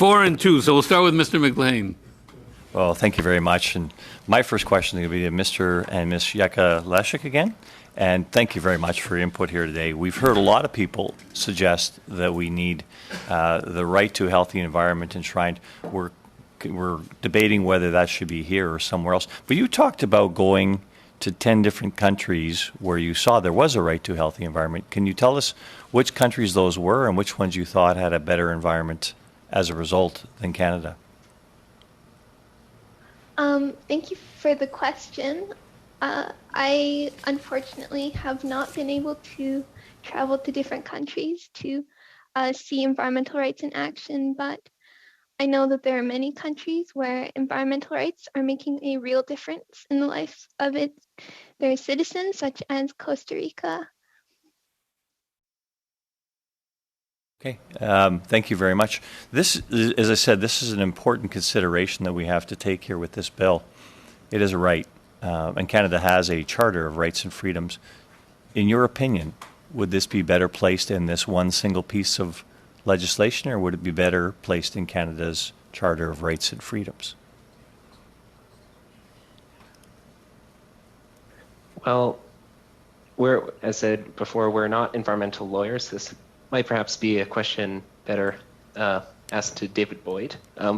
4 and 2, so we'll start with Mr. McLean. Well, thank you very much. And my first question is going to be to Mr. and Ms. Yakelashek again. And thank you very much for your input here today. We've heard a lot of people suggest that we need the right to a healthy environment enshrined. We're debating whether that should be here or somewhere else. But you talked about going to 10 different countries where you saw there was a right to a healthy environment. Can you tell us which countries those were and which ones you thought had a better environment as a result than Canada? Thank you for the question. I unfortunately have not been able to travel to different countries to see environmental rights in action, but I know that there are many countries where environmental rights are making a real difference in the lives of their citizens, such as Costa Rica. Okay, thank you very much. This, as I said, this is an important consideration that we have to take here with this bill. It is a right, and Canada has a Charter of Rights and Freedoms. In your opinion, would this be better placed in this one single piece of legislation, or would it be better placed in Canada's Charter of Rights and Freedoms? Well, as I said before, we're not environmental lawyers. This might perhaps be a question better asked to David Boyd, yeah.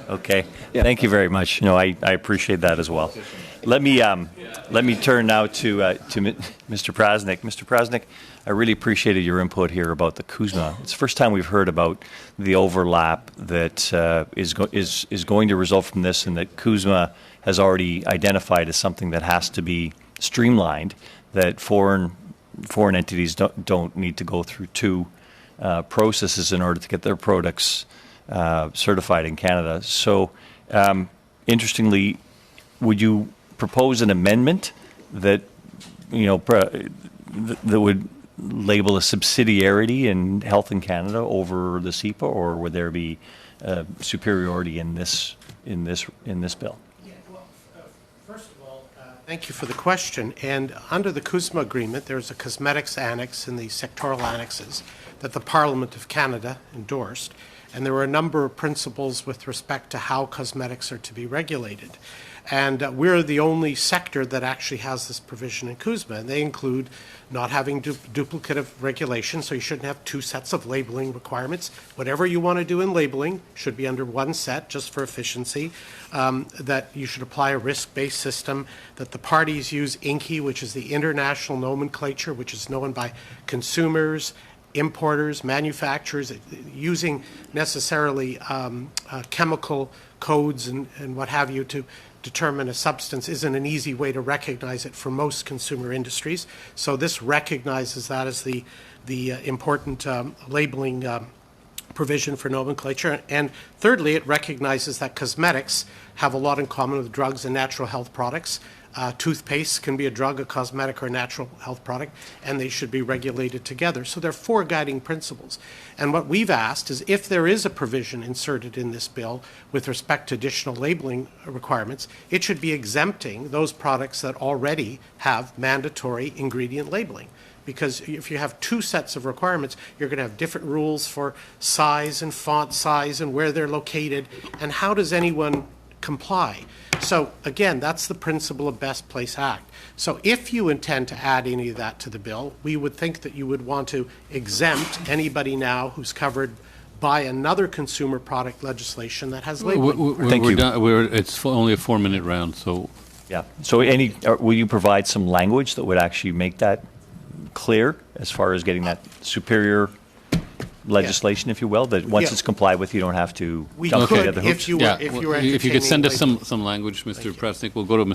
Okay, yeah. Thank you very much. No, I appreciate that as well. Let me turn now to Mr. Praznik. Mr. Praznik, I really appreciated your input here about the CUSMA. It's the first time we've heard about the overlap that is going to result from this, and that CUSMA has already identified as something that has to be streamlined, that foreign entities don't need to go through two processes in order to get their products certified in Canada. So, interestingly, would you propose an amendment that that would label a subsidiarity in health in Canada over the CEPA, or would there be superiority in this bill? Thank you for the question. And under the CUSMA agreement, there's a cosmetics annex in the sectoral annexes that the Parliament of Canada endorsed. And there were a number of principles with respect to how cosmetics are to be regulated. And we're the only sector that actually has this provision in CUSMA. And they include not having duplicative regulation, so you shouldn't have two sets of labeling requirements. Whatever you want to do in labeling should be under one set, just for efficiency. That you should apply a risk-based system, that the parties use INCI, which is the international nomenclature, which is known by consumers, importers, manufacturers, using necessarily chemical codes and what have you to determine a substance isn't an easy way to recognize it for most consumer industries. So this recognizes that as the important labeling provision for nomenclature. And thirdly, it recognizes that cosmetics have a lot in common with drugs and natural health products. Toothpaste can be a drug, a cosmetic, or a natural health product, and they should be regulated together. So there are four guiding principles. And what we've asked is, if there is a provision inserted in this bill with respect to additional labeling requirements, it should be exempting those products that already have mandatory ingredient labeling. Because if you have two sets of requirements, you're going to have different rules for size and font size and where they're located. And how does anyone comply? So again, that's the principle of Best Place Act. So if you intend to add any of that to the bill, we would think that you would want to exempt anybody now who's covered by another consumer product legislation that has labeling. Thank you. It's only a 4-minute round, so. Yeah. So will you provide some language that would actually make that clear as far as getting that superior legislation, if you will, that once it's complied with, you don't have to jump through the other hoops? If you could send us some language, Mr. Praznik, we'll go to Mr.